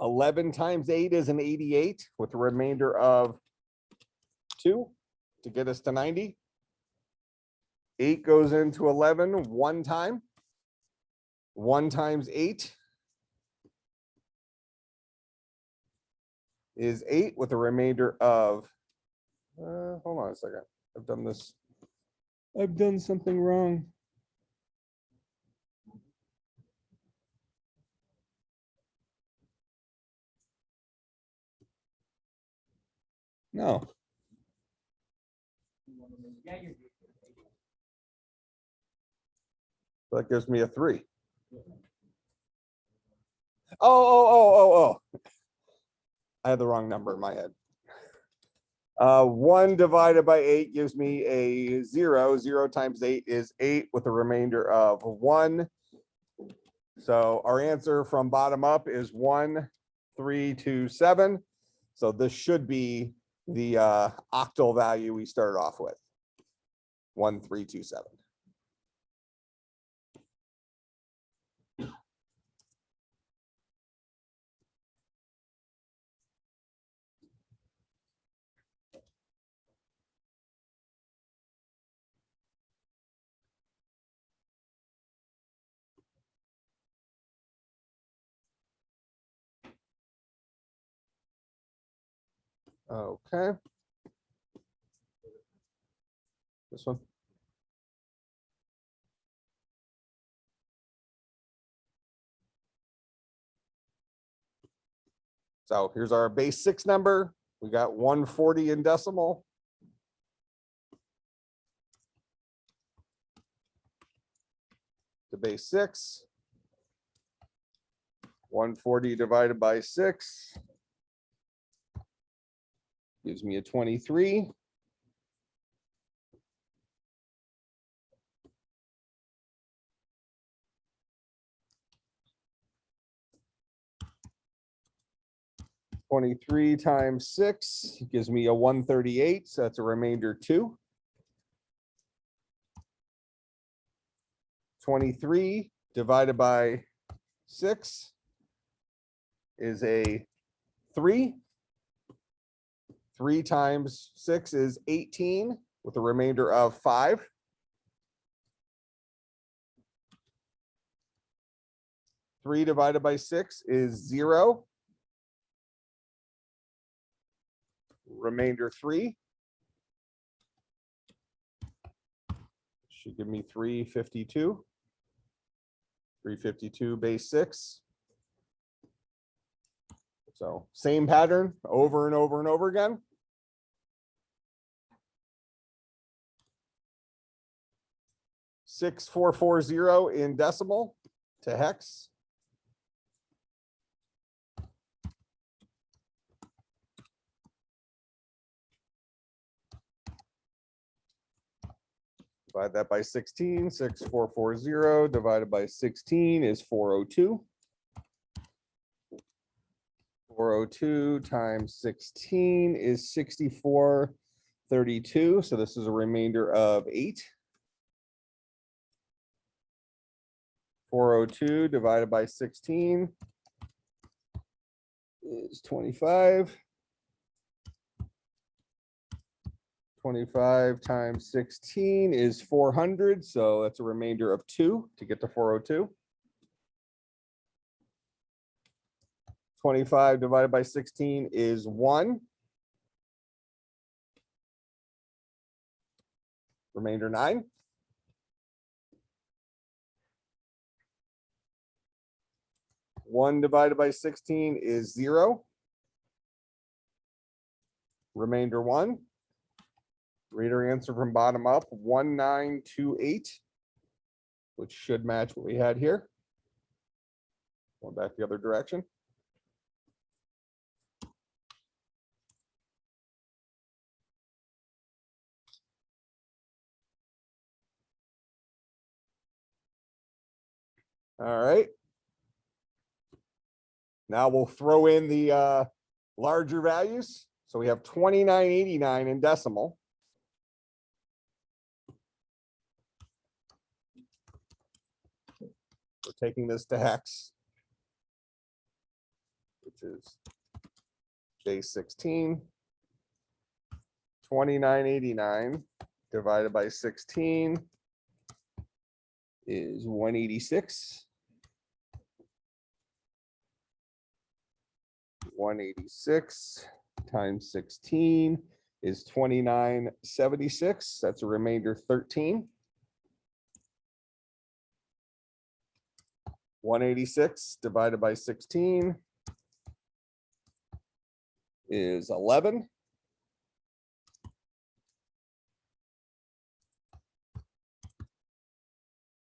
11 times 8 is an 88 with a remainder of 2 to get us to 90. 8 goes into 11 one time. 1 times 8 is 8 with a remainder of, hold on a second. I've done something wrong. No. That gives me a 3. Oh. I had the wrong number in my head. 1 divided by 8 gives me a 0. 0 times 8 is 8 with a remainder of 1. So our answer from bottom up is 1327. So this should be the octal value we started off with. 1327. Okay. This one. So here's our base 6 number. We got 140 in decimal. The base 6. 140 divided by 6 gives me a 23. (23) times 6 gives me a 138. So that's a remainder 2. 23 divided by 6 is a 3. 3 times 6 is 18 with a remainder of 5. 3 divided by 6 is 0. Remainder 3. Should give me 352. 352 base 6. So same pattern over and over and over again. (6440) in decimal to hex. Divide that by 16. 6440 divided by 16 is 402. 402 times 16 is 6432. So this is a remainder of 8. 402 divided by 16 is 25. 25 times 16 is 400. So that's a remainder of 2 to get to 402. 25 divided by 16 is 1. Remainder 9. 1 divided by 16 is 0. remainder 1. Read our answer from bottom up, 1928, which should match what we had here. Going back the other direction. All right. Now we'll throw in the larger values. So we have 2989 in decimal. We're taking this to hex, which is base 16. 2989 divided by 16 is 186. 186 times 16 is 2976. That's a remainder 13. 186 divided by 16 is 11.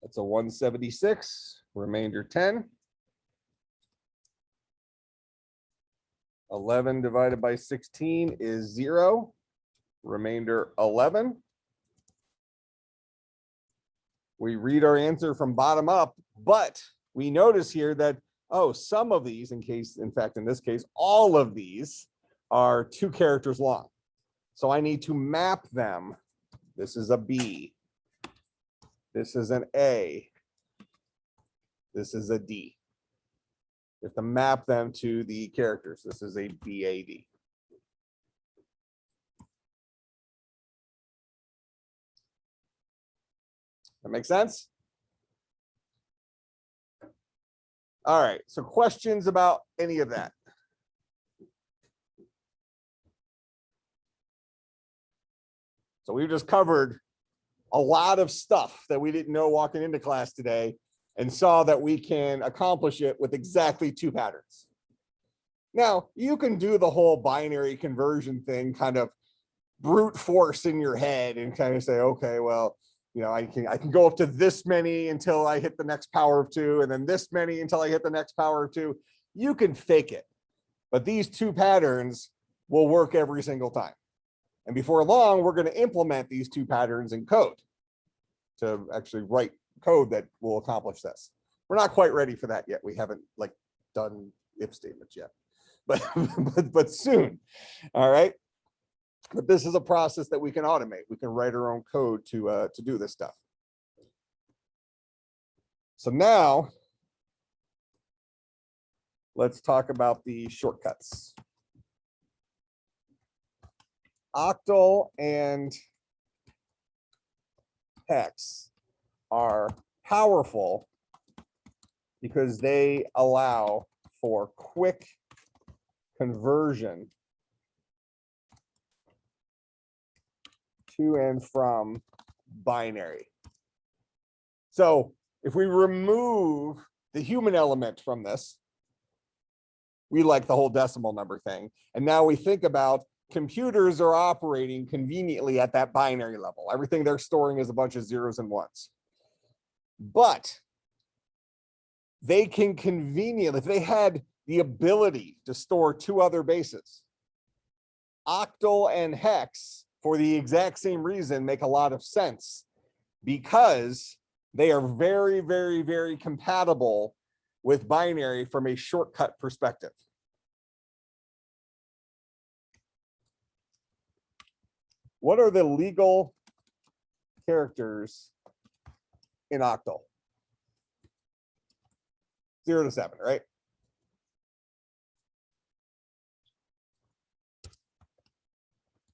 That's a 176, remainder 10. 11 divided by 16 is 0, remainder 11. We read our answer from bottom up, but we notice here that, oh, some of these, in fact, in this case, all of these are 2 characters long. So I need to map them. This is a B. This is an A. This is a D. You have to map them to the characters. This is a BAD. That makes sense? All right, so questions about any of that? So we've just covered a lot of stuff that we didn't know walking into class today, and saw that we can accomplish it with exactly 2 patterns. Now, you can do the whole binary conversion thing, kind of brute force in your head and kind of say, okay, well, you know, I can go up to this many until I hit the next power of 2, and then this many until I hit the next power of 2. You can fake it, but these 2 patterns will work every single time. And before long, we're going to implement these 2 patterns in code to actually write code that will accomplish this. We're not quite ready for that yet. We haven't like done if statements yet, but soon. All right. But this is a process that we can automate. We can write our own code to do this stuff. So now let's talk about the shortcuts. Octal and hex are powerful because they allow for quick conversion to and from binary. So if we remove the human element from this, we like the whole decimal number thing. And now we think about computers are operating conveniently at that binary level. Everything they're storing is a bunch of zeros and ones. But they can conveniently, if they had the ability to store 2 other bases, octal and hex, for the exact same reason, make a lot of sense, because they are very, very, very compatible with binary from a shortcut perspective. What are the legal characters in octal? 0 to 7, right?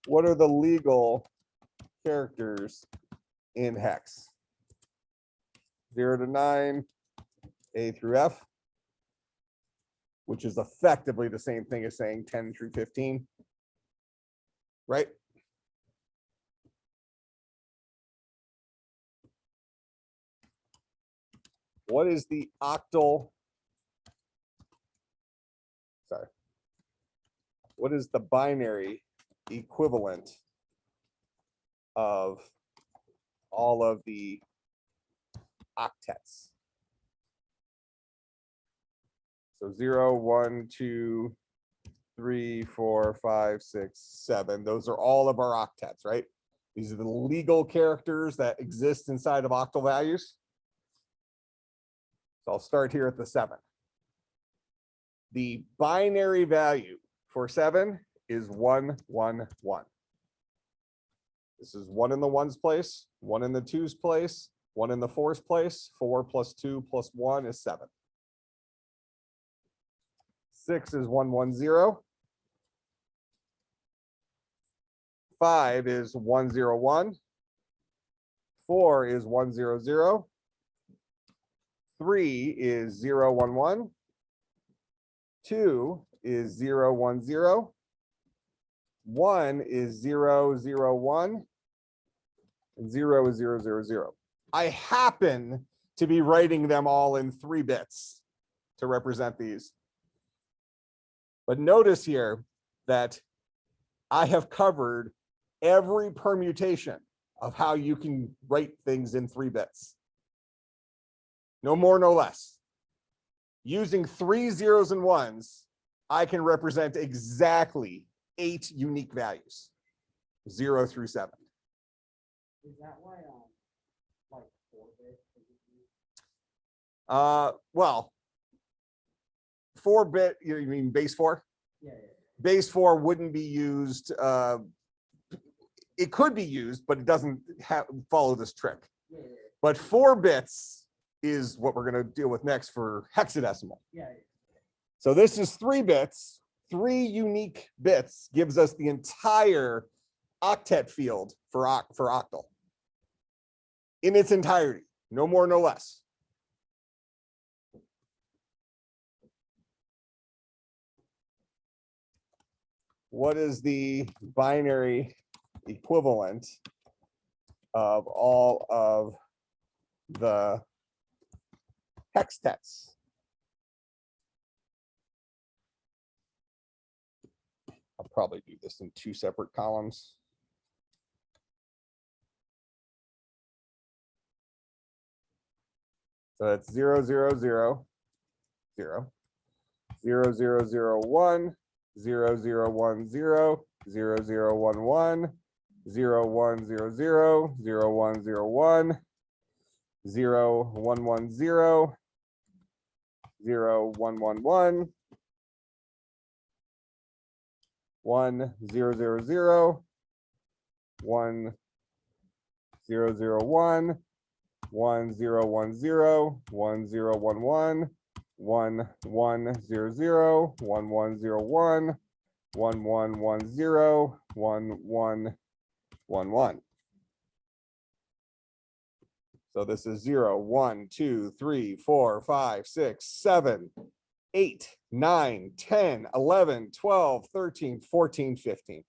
What are the legal characters in hex? 0 to 9, A through F, which is effectively the same thing as saying 10 through 15, right? What is the octal? Sorry. What is the binary equivalent of all of the octets. So 0, 1, 2, 3, 4, 5, 6, 7. Those are all of our octets, right? These are the legal characters that exist inside of octal values. So I'll start here at the 7. The binary value for 7 is 1, 1, 1. This is 1 in the ones place, 1 in the twos place, 1 in the fours place. 4 plus 2 plus 1 is 7. 6 is 1, 1, 0. 5 is 1, 0, 1. 4 is 1, 0, 0. 3 is 0, 1, 1. 2 is 0, 1, 0. 1 is 0, 0, 1. And 0 is 0, 0, 0. I happen to be writing them all in 3 bits to represent these. But notice here that I have covered every permutation of how you can write things in 3 bits. No more, no less. Using 3 zeros and ones, I can represent exactly 8 unique values, 0 through 7.
Is that why, like 4-bit?
Well, 4-bit, you mean base 4?
Yeah.
Base 4 wouldn't be used. It could be used, but it doesn't follow this trick.
Yeah.
But 4 bits is what we're going to deal with next for hexadecimal.
Yeah.
So this is 3 bits. 3 unique bits gives us the entire octet field for octal in its entirety, no more, no less. What is the binary equivalent of all of the hextets? I'll probably do this in 2 separate columns. So it's 0, 0, 0, 0, 0, 0, 0, 1, 0, 0, 1, 0, 0, 0, 1, 1, 0, 1, 0, 0, 0, 1, 0, 1, 0, 1, 1, 0, 0, 1, 1, 1, 1, 0, 0, 0, 1, 0, 0, 1, 1, 0, 1, 0, 1, 0, 1, 1, 1, 1, 0, 0, 1, 1, 0, 1, 1, 1, 1, 0, 1, 1, 1, 1. So this is 0, 1, 2, 3, 4, 5, 6, 7, 8, 9, 10, 11, 12, 13, 14, 15.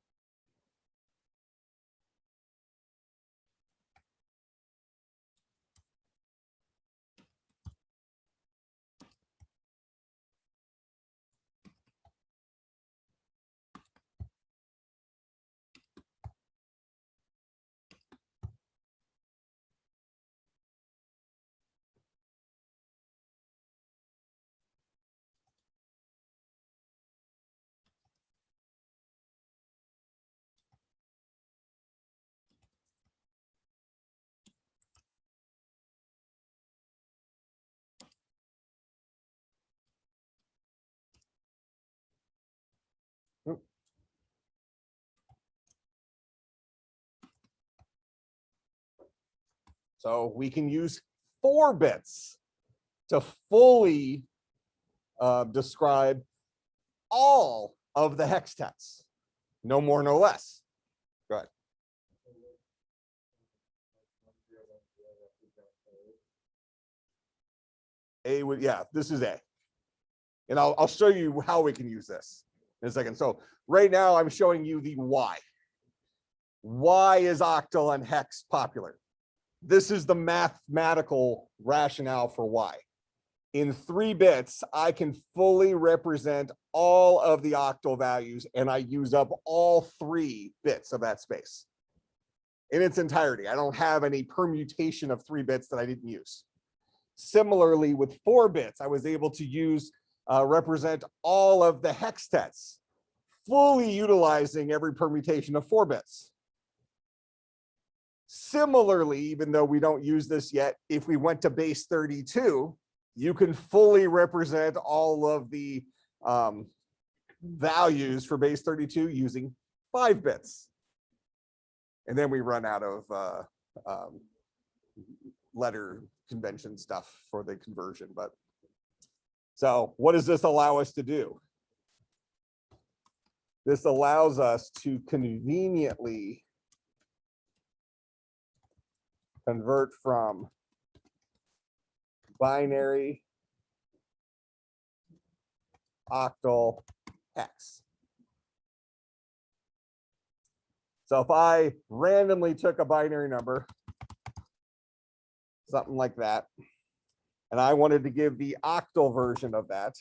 So we can use 4 bits to fully describe all of the hextets. No more, no less. Go ahead. A would, yeah, this is A. And I'll show you how we can use this in a second. So right now I'm showing you the why. Why is octal and hex popular? This is the mathematical rationale for why. in 3 bits, I can fully represent all of the octal values, and I use up all 3 bits of that space in its entirety. I don't have any permutation of 3 bits that I didn't use. Similarly, with 4 bits, I was able to represent all of the hextets, fully utilizing every permutation of 4 bits. Similarly, even though we don't use this yet, if we went to base 32, you can fully represent all of the values for base 32 using 5 bits. And then we run out of letter convention stuff for the conversion. But so what does this allow us to do? This allows us to conveniently convert from binary, octal, hex. So if I randomly took a binary number, something like that, and I wanted to give the octal version of that,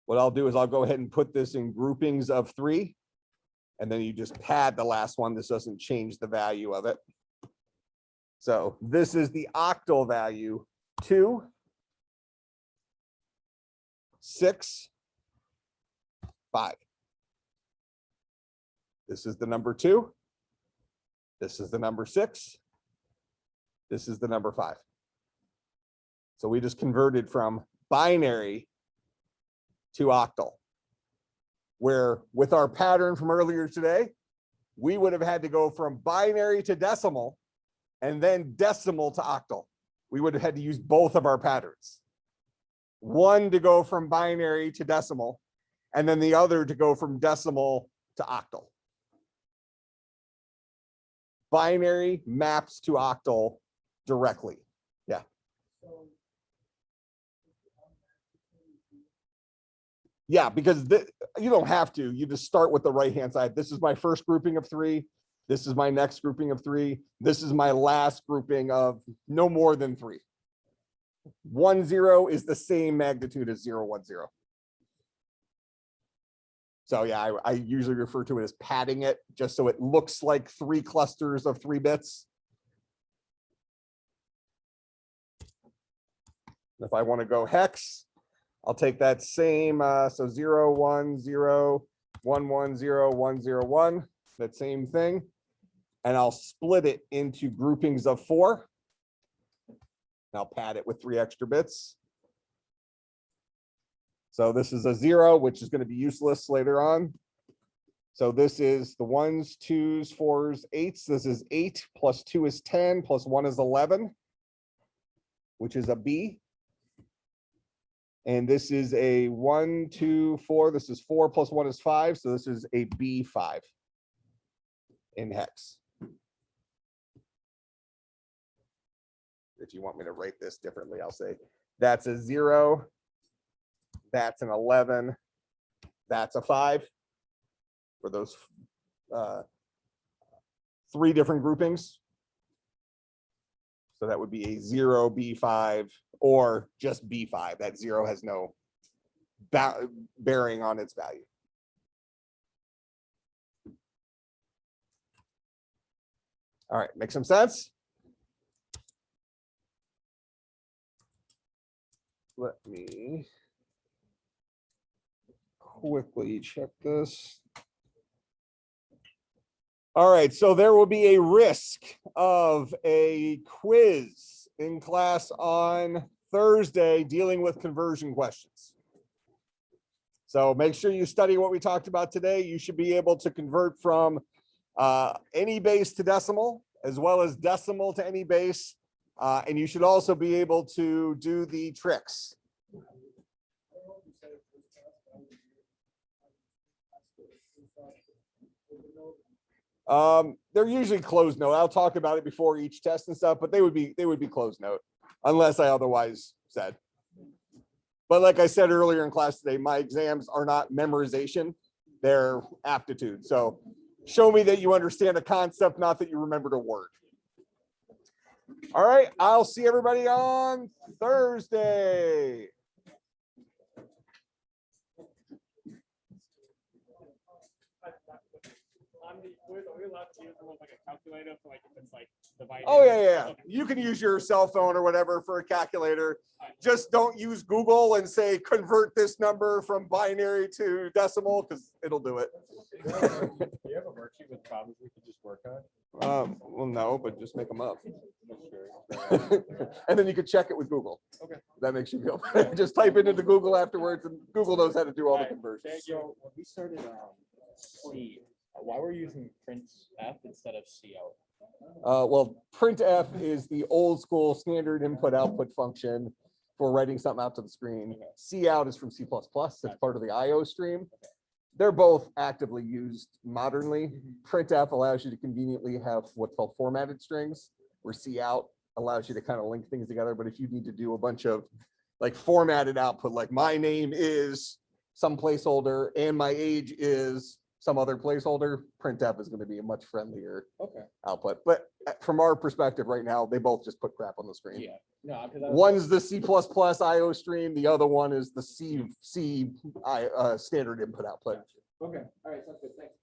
what I'll do is I'll go ahead and put this in groupings of 3, and then you just pad the last one. This doesn't change the value of it. So this is the octal value 2, 6, 5. This is the number 2. This is the number 6. This is the number 5. So we just converted from binary to octal, where with our pattern from earlier today, we would have had to go from binary to decimal and then decimal to octal. We would have had to use both of our patterns. One to go from binary to decimal, and then the other to go from decimal to octal. Binary maps to octal directly. Yeah. Yeah, because you don't have to. You just start with the right-hand side. This is my first grouping of 3. This is my next grouping of 3. This is my last grouping of no more than 3. 1, 0 is the same magnitude as 0, 1, 0. So yeah, I usually refer to it as padding it, just so it looks like 3 clusters of 3 bits. If I want to go hex, I'll take that same, so 0, 1, 0, 1, 1, 0, 1, 0, 1, that same thing. And I'll split it into groupings of 4. And I'll pad it with 3 extra bits. So this is a 0, which is going to be useless later on. So this is the 1s, 2s, 4s, 8s. This is 8 plus 2 is 10 plus 1 is 11, which is a B. And this is a 1, 2, 4. This is 4 plus 1 is 5. So this is a B5 in hex. If you want me to write this differently, I'll say that's a 0. That's an 11. That's a 5 for those 3 different groupings. So that would be a 0, B5, or just B5. That 0 has no bearing on its value. All right, make some sense? Let me quickly check this. All right, so there will be a risk of a quiz in class on Thursday dealing with conversion questions. So make sure you study what we talked about today. You should be able to convert from any base to decimal, as well as decimal to any base. And you should also be able to do the tricks. They're usually closed note. I'll talk about it before each test and stuff, but they would be closed note unless I otherwise said. But like I said earlier in class today, my exams are not memorization, they're aptitude. So show me that you understand a concept, not that you remembered a word. All right, I'll see everybody on Thursday.
Are we allowed to use like a calculator for like if it's like dividing?
Oh yeah.
Okay.
You can use your cell phone or whatever for a calculator. Just don't use Google and say convert this number from binary to decimal because it'll do it.
Do you have a worksheet with problems we could just work on?
Well, no, but just make them up. And then you could check it with Google.
Okay.
That makes you feel better. Just type it into Google afterwards, and Google knows how to do all the conversions.
So when we started C, why were you using print F instead of C out?
Well, printf is the old school standard input output function for writing something out to the screen.
Okay.
Cout is from C++. That's part of the IO stream. They're both actively used modernly. Printf allows you to conveniently have what's called formatted strings, where cout allows you to kind of link things together. But if you need to do a bunch of like formatted output, like my name is some placeholder and my age is some other placeholder, printf is going to be a much friendlier output. But from our perspective right now, they both just put crap on the screen.
Yeah. No, because
One's the C++ IO stream. The other one is the C standard input output.
Okay, all right, sounds good, thanks.